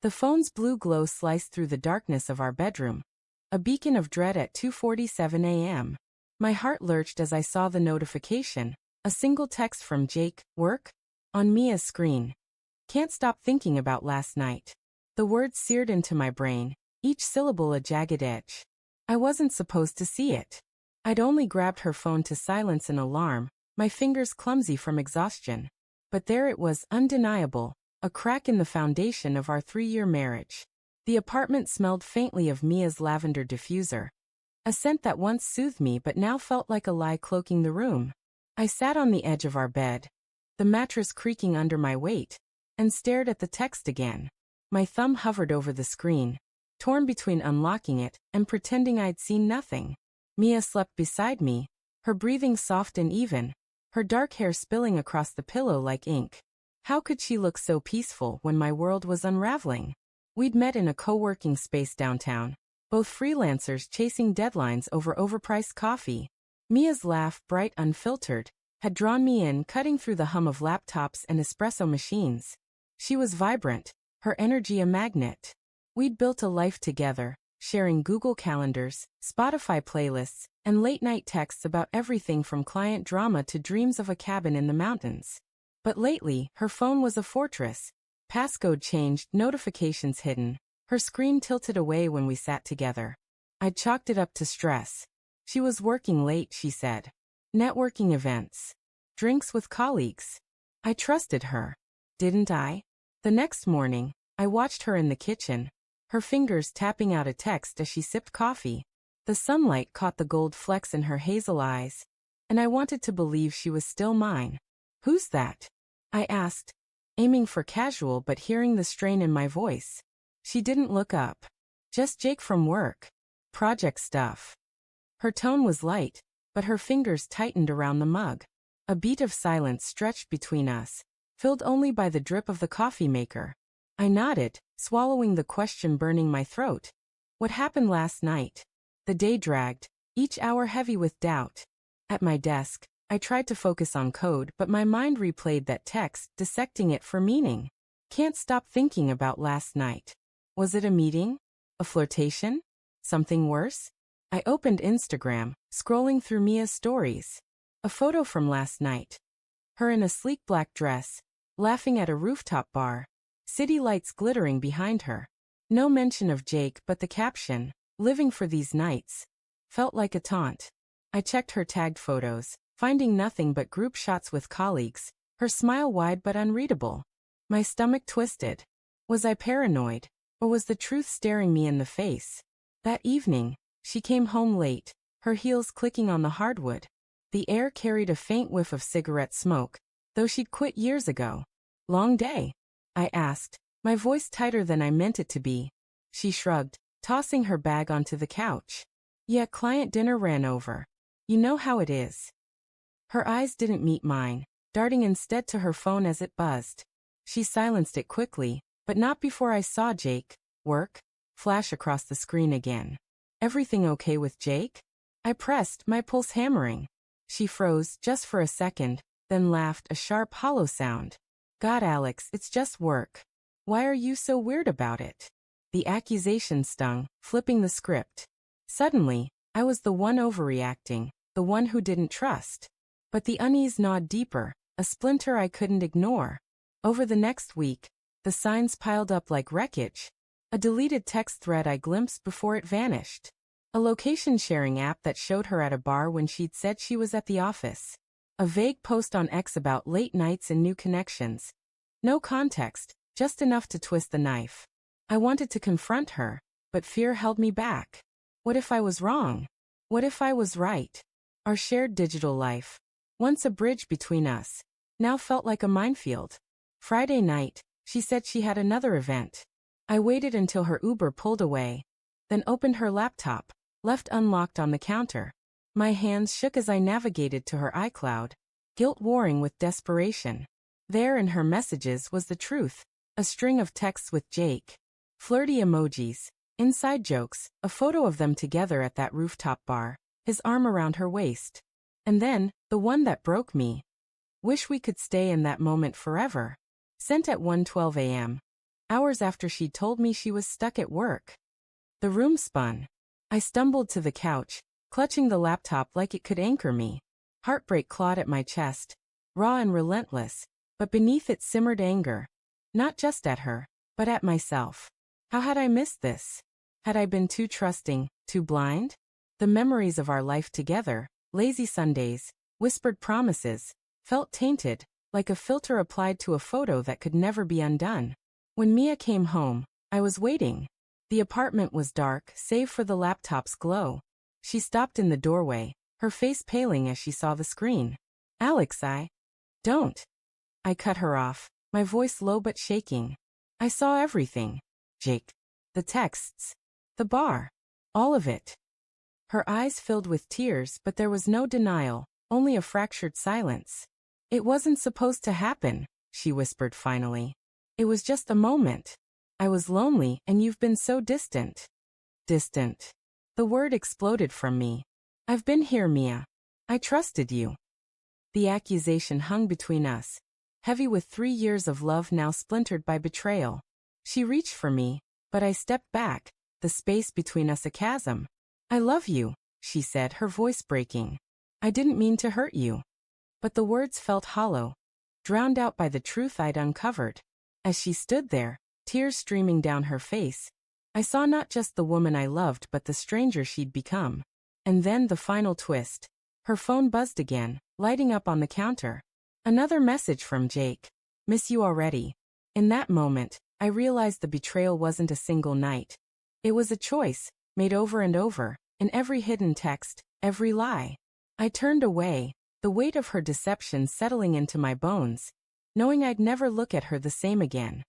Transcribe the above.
The phone's blue glow sliced through the darkness of our bedroom, a beacon of dread at 2:47 a.m. My heart lurched as I saw the notification, a single text from Jake, work? On Mia's screen. Can't stop thinking about last night. The words seared into my brain, each syllable a jagged edge. I wasn't supposed to see it. I'd only grabbed her phone to silence an alarm, my fingers clumsy from exhaustion. But there it was, undeniable, a crack in the foundation of our 3-year marriage. The apartment smelled faintly of Mia's lavender diffuser, a scent that once soothed me but now felt like a lie cloaking the room. I sat on the edge of our bed, the mattress creaking under my weight, and stared at the text again. My thumb hovered over the screen, torn between unlocking it and pretending I'd seen nothing. Mia slept beside me, her breathing soft and even, her dark hair spilling across the pillow like ink. How could she look so peaceful when my world was unraveling? We'd met in a co-working space downtown, both freelancers chasing deadlines over overpriced coffee. Mia's laugh, bright unfiltered, had drawn me in, cutting through the hum of laptops and espresso machines. She was vibrant, her energy a magnet. We'd built a life together, sharing Google Calendars, Spotify playlists, and late-night texts about everything from client drama to dreams of a cabin in the mountains. But lately, her phone was a fortress. Passcode changed, notifications hidden. Her screen tilted away when we sat together. I chalked it up to stress. She was working late, she said. Networking events. Drinks with colleagues. I trusted her. Didn't I? The next morning, I watched her in the kitchen, her fingers tapping out a text as she sipped coffee. The sunlight caught the gold flecks in her hazel eyes, and I wanted to believe she was still mine. Who's that? I asked, aiming for casual but hearing the strain in my voice. She didn't look up. Just Jake from work. Project stuff. Her tone was light, but her fingers tightened around the mug. A beat of silence stretched between us, filled only by the drip of the coffee maker. I nodded, swallowing the question burning my throat. What happened last night? The day dragged, each hour heavy with doubt. At my desk, I tried to focus on code, but my mind replayed that text, dissecting it for meaning. Can't stop thinking about last night. Was it a meeting? A flirtation? Something worse? I opened Instagram, scrolling through Mia's stories. A photo from last night. Her in a sleek black dress, laughing at a rooftop bar. City lights glittering behind her. No mention of Jake, but the caption, living for these nights, felt like a taunt. I checked her tagged photos, finding nothing but group shots with colleagues, her smile wide but unreadable. My stomach twisted. Was I paranoid, or was the truth staring me in the face? That evening, she came home late, her heels clicking on the hardwood. The air carried a faint whiff of cigarette smoke, though she'd quit years ago. Long day? I asked, my voice tighter than I meant it to be. She shrugged, tossing her bag onto the couch. Yeah, client dinner ran over. You know how it is. Her eyes didn't meet mine, darting instead to her phone as it buzzed. She silenced it quickly, but not before I saw Jake, work, flash across the screen again. Everything okay with Jake? I pressed, my pulse hammering. She froze just for a second, then laughed, a sharp, hollow sound. God, Alex, it's just work. Why are you so weird about it? The accusation stung, flipping the script. Suddenly, I was the one overreacting, the one who didn't trust. But the unease gnawed deeper, a splinter I couldn't ignore. Over the next week, the signs piled up like wreckage. A deleted text thread I glimpsed before it vanished. A location-sharing app that showed her at a bar when she'd said she was at the office. A vague post on X about late nights and new connections. No context, just enough to twist the knife. I wanted to confront her, but fear held me back. What if I was wrong? What if I was right? Our shared digital life, once a bridge between us, now felt like a minefield. Friday night, she said she had another event. I waited until her Uber pulled away, then opened her laptop, left unlocked on the counter. My hands shook as I navigated to her iCloud, guilt warring with desperation. There in her messages was the truth, a string of texts with Jake. Flirty emojis, inside jokes, a photo of them together at that rooftop bar, his arm around her waist. And then, the one that broke me. Wish we could stay in that moment forever. Sent at 1:12 a.m. hours after she'd told me she was stuck at work. The room spun. I stumbled to the couch, clutching the laptop like it could anchor me. Heartbreak clawed at my chest, raw and relentless, but beneath it simmered anger. Not just at her, but at myself. How had I missed this? Had I been too trusting, too blind? The memories of our life together, lazy Sundays, whispered promises, felt tainted, like a filter applied to a photo that could never be undone. When Mia came home, I was waiting. The apartment was dark, save for the laptop's glow. She stopped in the doorway, her face paling as she saw the screen. Alex, don't. I cut her off, my voice low but shaking. I saw everything. Jake. The texts. The bar. All of it. Her eyes filled with tears, but there was no denial, only a fractured silence. It wasn't supposed to happen, she whispered finally. It was just a moment. I was lonely, and you've been so distant. Distant. The word exploded from me. I've been here, Mia. I trusted you. The accusation hung between us, heavy with 3 years of love now splintered by betrayal. She reached for me, but I stepped back, the space between us a chasm. I love you, she said, her voice breaking. I didn't mean to hurt you. But the words felt hollow, drowned out by the truth I'd uncovered. As she stood there, tears streaming down her face, I saw not just the woman I loved but the stranger she'd become. And then the final twist. Her phone buzzed again, lighting up on the counter. Another message from Jake. Miss you already. In that moment, I realized the betrayal wasn't a single night. It was a choice, made over and over, in every hidden text, every lie. I turned away, the weight of her deception settling into my bones, knowing I'd never look at her the same again.